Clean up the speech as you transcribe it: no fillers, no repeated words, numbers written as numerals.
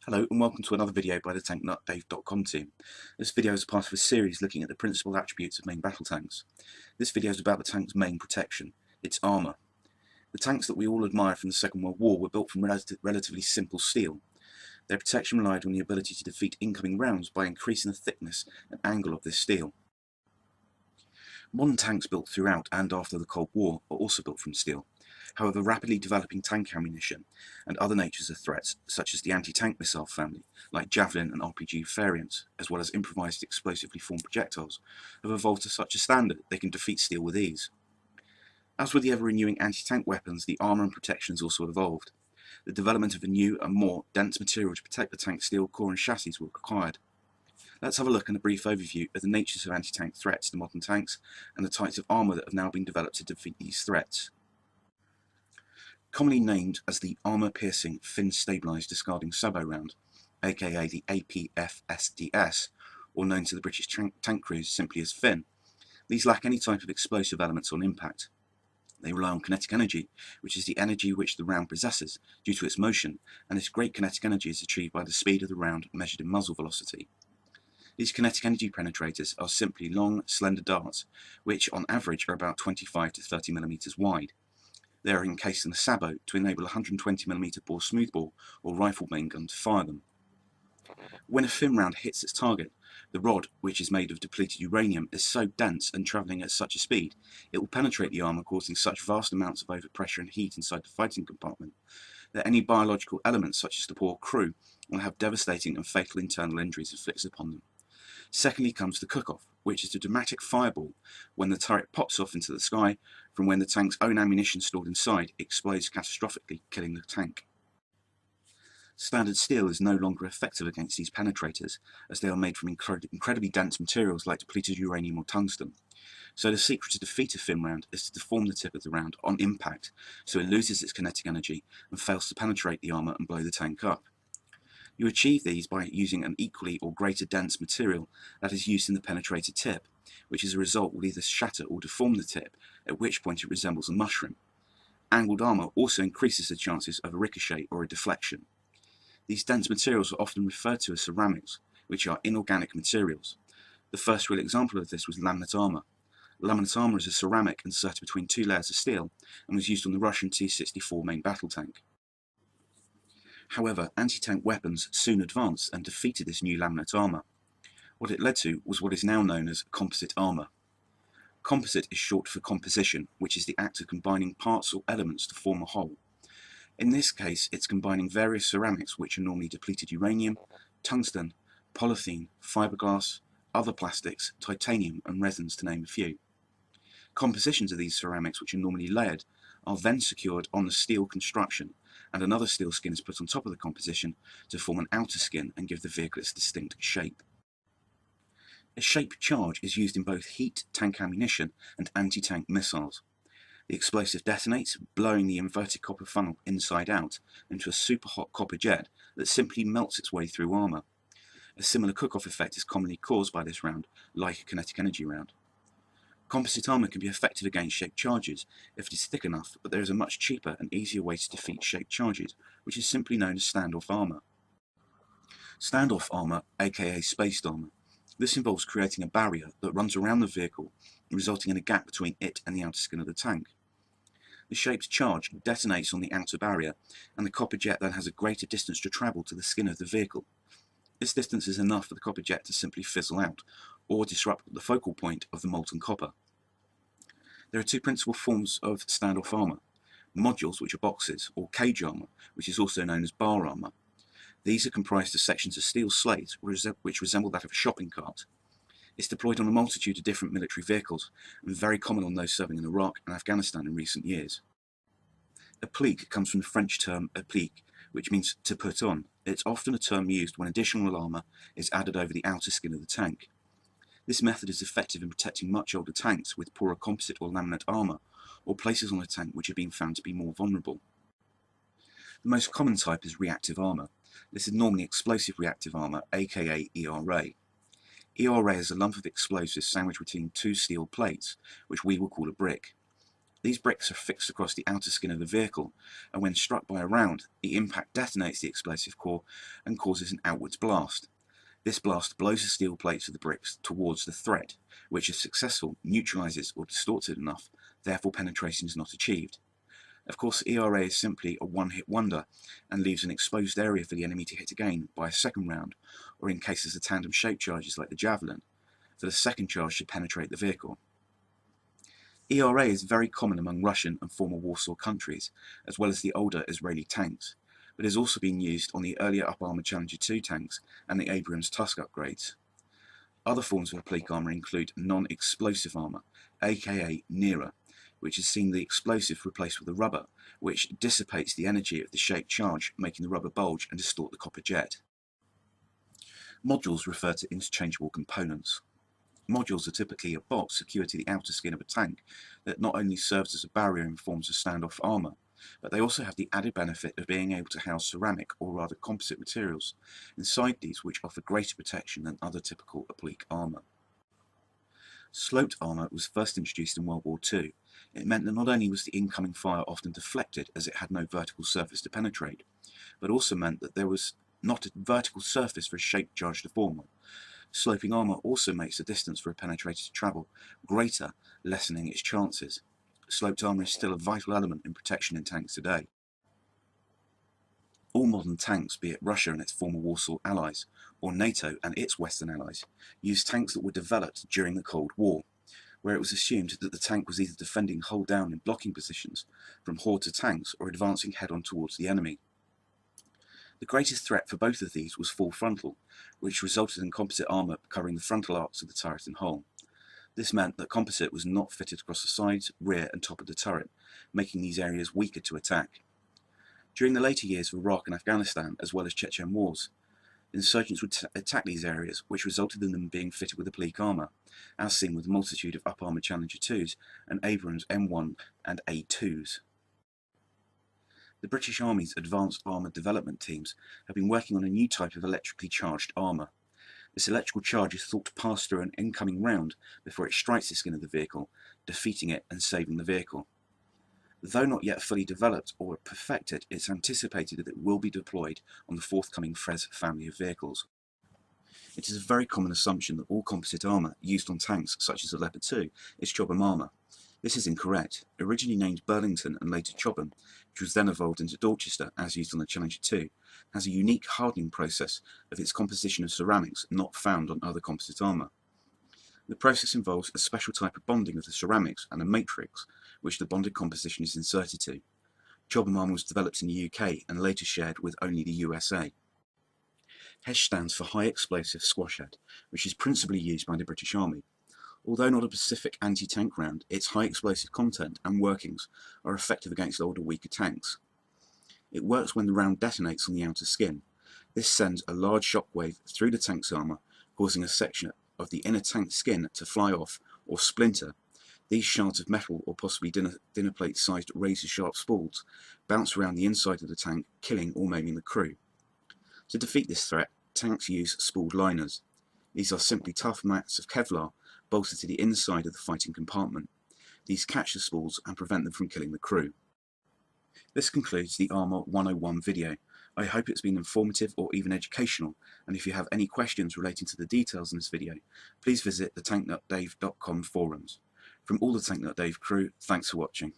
Hello and welcome to another video by the TankNutDave.com team. This video is part of a series looking at the principal attributes of main battle tanks. This video is about the tank's main protection, its armour. The tanks that we all admire from the Second World War were built from relatively simple steel. Their protection relied on the ability to defeat incoming rounds by increasing the thickness and angle of this steel. Modern tanks built throughout and after the Cold War are also built from steel. However, rapidly developing tank ammunition and other natures of threats, such as the anti-tank missile family, like Javelin and RPG variants, as well as improvised explosively formed projectiles, have evolved to such a standard they can defeat steel with ease. As with the ever-renewing anti-tank weapons, the armour and protection has also evolved. The development of a new and more dense material to protect the tank's steel core and chassis were required. Let's have a look at a brief overview of the natures of anti-tank threats to modern tanks and the types of armour that have now been developed to defeat these threats. Commonly named as the armour-piercing, fin-stabilised discarding sabot round, aka the APFSDS, or known to the British tank crews simply as fin, these lack any type of explosive elements on impact. They rely on kinetic energy, which is the energy which the round possesses due to its motion, and this great kinetic energy is achieved by the speed of the round measured in muzzle velocity. These kinetic energy penetrators are simply long, slender darts, which on average are about 25 to 30 millimeters wide. They are encased in a sabot to enable a 120mm bore smoothbore or rifle main gun to fire them. When a fin round hits its target, the rod, which is made of depleted uranium, is so dense and travelling at such a speed, it will penetrate the armour, causing such vast amounts of overpressure and heat inside the fighting compartment that any biological elements, such as the poor crew, will have devastating and fatal internal injuries inflicted upon them. Secondly comes the cook-off, which is a dramatic fireball when the turret pops off into the sky from when the tank's own ammunition stored inside explodes catastrophically, killing the tank. Standard steel is no longer effective against these penetrators, as they are made from incredibly dense materials like depleted uranium or tungsten. So the secret to defeat a fin round is to deform the tip of the round on impact, so it loses its kinetic energy and fails to penetrate the armour and blow the tank up. You achieve these by using an equally or greater dense material that is used in the penetrator tip, which as a result will either shatter or deform the tip, at which point it resembles a mushroom. Angled armour also increases the chances of a ricochet or a deflection. These dense materials are often referred to as ceramics, which are inorganic materials. The first real example of this was laminate armour. Laminate armour is a ceramic inserted between two layers of steel and was used on the Russian T-64 main battle tank. However, anti-tank weapons soon advanced and defeated this new laminate armour. What it led to was what is now known as composite armour. Composite is short for composition, which is the act of combining parts or elements to form a whole. In this case, it's combining various ceramics, which are normally depleted uranium, tungsten, polythene, fiberglass, other plastics, titanium and resins, to name a few. Compositions of these ceramics, which are normally layered, are then secured on the steel construction, and another steel skin is put on top of the composition to form an outer skin and give the vehicle its distinct shape. A shape charge is used in both heat tank ammunition and anti-tank missiles. The explosive detonates, blowing the inverted copper funnel inside out into a super hot copper jet that simply melts its way through armour. A similar cook-off effect is commonly caused by this round, like a kinetic energy round. Composite armour can be effective against shaped charges if it is thick enough, but there is a much cheaper and easier way to defeat shaped charges, which is simply known as standoff armour. Standoff armour, aka spaced armour. This involves creating a barrier that runs around the vehicle, resulting in a gap between it and the outer skin of the tank. The shaped charge detonates on the outer barrier, and the copper jet then has a greater distance to travel to the skin of the vehicle. This distance is enough for the copper jet to simply fizzle out, or disrupt the focal point of the molten copper. There are two principal forms of standoff armour: modules, which are boxes, or cage armour, which is also known as bar armour. These are comprised of sections of steel slates which resemble that of a shopping cart. It's deployed on a multitude of different military vehicles, and very common on those serving in Iraq and Afghanistan in recent years. Applique comes from the French term applique, which means to put on. It's often a term used when additional armour is added over the outer skin of the tank. This method is effective in protecting much older tanks with poorer composite or laminate armour, or places on a tank which have been found to be more vulnerable. The most common type is reactive armour. This is normally explosive reactive armour, aka ERA. ERA is a lump of explosives sandwiched between two steel plates, which we will call a brick. These bricks are fixed across the outer skin of the vehicle, and when struck by a round, the impact detonates the explosive core and causes an outwards blast. This blast blows the steel plates of the bricks towards the threat, which, if successful, neutralizes or distorts it enough, therefore penetration is not achieved. Of course, ERA is simply a one-hit wonder and leaves an exposed area for the enemy to hit again by a second round, or in cases of tandem-shaped charges like the Javelin, for the second charge should penetrate the vehicle. ERA is very common among Russian and former Warsaw countries, as well as the older Israeli tanks, but is also being used on the earlier Up-Armour Challenger 2 tanks and the Abrams Tusk upgrades. Other forms of applique armour include non-explosive armour, aka NERA, which has seen the explosive replaced with a rubber, which dissipates the energy of the shaped charge, making the rubber bulge and distort the copper jet. Modules refer to interchangeable components. Modules are typically a box secured to the outer skin of a tank that not only serves as a barrier and forms a standoff armour, but they also have the added benefit of being able to house ceramic, or rather composite materials, inside these, which offer greater protection than other typical applique armour. Sloped armour was first introduced in World War II. It meant that not only was the incoming fire often deflected as it had no vertical surface to penetrate, but also meant that there was not a vertical surface for a shaped charge to form on. Sloping armour also makes the distance for a penetrator to travel greater, lessening its chances. Sloped armour is still a vital element in protection in tanks today. All modern tanks, be it Russia and its former Warsaw allies, or NATO and its Western allies, use tanks that were developed during the Cold War, where it was assumed that the tank was either defending hull down in blocking positions from hordes of tanks or advancing head-on towards the enemy. The greatest threat for both of these was full frontal, which resulted in composite armour covering the frontal arcs of the turret and hull. This meant that composite was not fitted across the sides, rear and top of the turret, making these areas weaker to attack. During the later years of Iraq and Afghanistan, as well as Chechen wars, insurgents would attack these areas, which resulted in them being fitted with applique armour, as seen with a multitude of Up-Armour Challenger 2s and Abrams M1 and A2s. The British Army's Advanced Armour Development Teams have been working on a new type of electrically charged armour. This electrical charge is thought to pass through an incoming round before it strikes the skin of the vehicle, defeating it and saving the vehicle. Though not yet fully developed or perfected, it's anticipated that it will be deployed on the forthcoming Frez family of vehicles. It is a very common assumption that all composite armour used on tanks such as the Leopard 2 is Chobham armour. This is incorrect. Originally named Burlington and later Chobham, which was then evolved into Dorchester as used on the Challenger 2, has a unique hardening process of its composition of ceramics not found on other composite armour. The process involves a special type of bonding of the ceramics and a matrix, which the bonded composition is inserted to. Chobham armour was developed in the UK and later shared with only the USA. HESH stands for High Explosive Squash Head, which is principally used by the British Army. Although not a specific anti-tank round, its high explosive content and workings are effective against older, weaker tanks. It works when the round detonates on the outer skin. This sends a large shock wave through the tank's armour, causing a section of the inner tank skin to fly off or splinter. These shards of metal, or possibly dinner plate-sized razor-sharp spools, bounce around the inside of the tank, killing or maiming the crew. To defeat this threat, tanks use spooled liners. These are simply tough mats of Kevlar bolted to the inside of the fighting compartment. These catch the spools and prevent them from killing the crew. This concludes the Armour 101 video. I hope it's been informative or even educational, and if you have any questions relating to the details in this video, please visit the tanknutdave.com forums. From all the Tank Nut Dave crew, thanks for watching.